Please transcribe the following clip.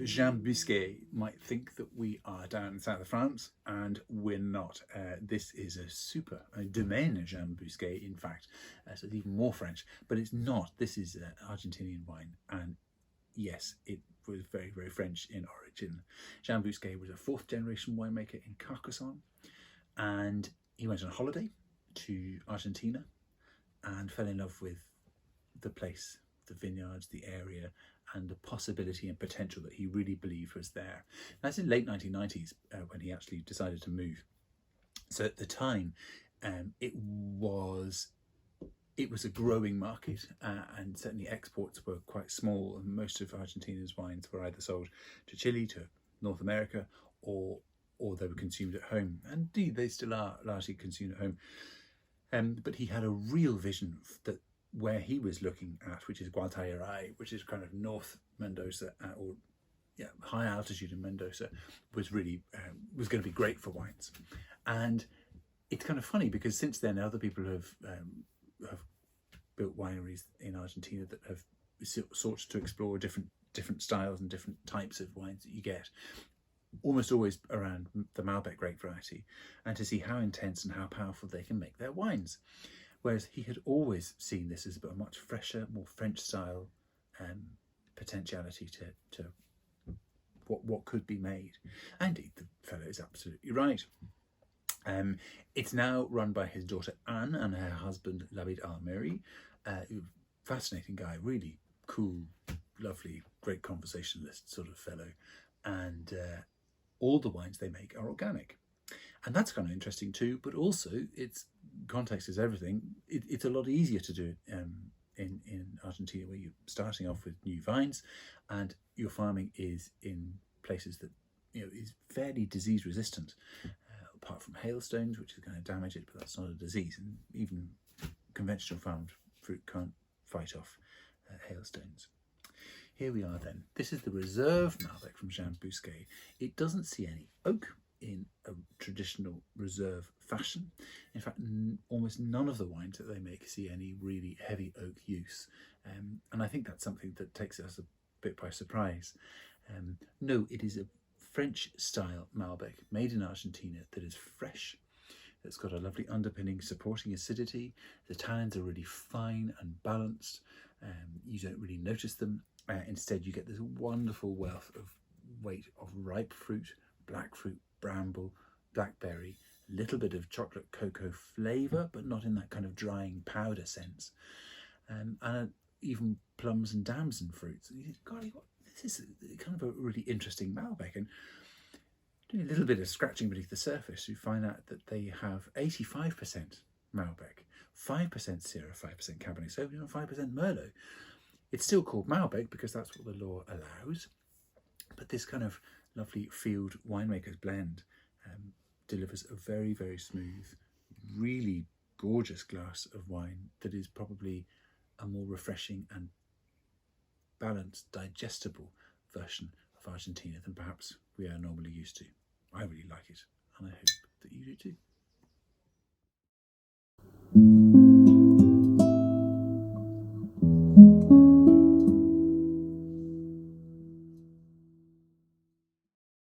Jean Bousquet might think that we are down in the south of France, and we're not. This is a super Domaine Jean Bousquet, in fact, so it's even more French, but it's not. This is Argentinian wine, and yes, it was very, very French in origin. Jean Bousquet was a fourth generation winemaker in Carcassonne, and he went on holiday to Argentina and fell in love with the place, the vineyards, the area, and the possibility and potential that he really believed was there. That's in late 1990s when he actually decided to move. So at the time, it was a growing market, and certainly exports were quite small, and most of Argentina's wines were either sold to Chile, to North America, or they were consumed at home. And indeed, they still are largely consumed at home. But he had a real vision that where he was looking at, which is Gualtallaray, which is kind of North Mendoza, or high altitude in Mendoza, was really was going to be great for wines. And it's kind of funny because since then other people have built wineries in Argentina that have sought to explore different styles and different types of wines that you get, almost always around the Malbec grape variety, and to see how intense and how powerful they can make their wines. Whereas he had always seen this as a much fresher, more French style potentiality to what could be made. And indeed, the fellow is absolutely right. It's now run by his daughter Anne and her husband Labid Almeri, fascinating guy, really cool, lovely, great conversationalist sort of fellow, and all the wines they make are organic. And that's kind of interesting too, but also it's context is everything. It's a lot easier to do it in Argentina, where you're starting off with new vines and your farming is in places that is fairly disease resistant, apart from hailstones, which is going to damage it, but that's not a disease, and even conventional farmed fruit can't fight off hailstones. Here we are then. This is the Reserve Malbec from Jean Bousquet. It doesn't see any oak in a traditional reserve fashion. In fact, almost none of the wines that they make see any really heavy oak use. And I think that's something that takes us a bit by surprise. No, it is a French style Malbec made in Argentina that is fresh, that's got a lovely underpinning supporting acidity. The tannins are really fine and balanced. You don't really notice them. Instead, you get this wonderful wealth of weight of ripe fruit, black fruit, bramble, blackberry, a little bit of chocolate cocoa flavour, but not in that kind of drying powder sense. And even plums and damson fruits. And you think, golly, this is kind of a really interesting Malbec. And doing a little bit of scratching beneath the surface, you find out that they have 85% Malbec, 5% Syrah, 5% Cabernet Sauvignon, and 5% Merlot. It's still called Malbec because that's what the law allows. But this kind of lovely field winemaker's blend delivers a very, very smooth, really gorgeous glass of wine that is probably a more refreshing and balanced, digestible version of Argentina than perhaps we are normally used to. I really like it, and I hope that you do too.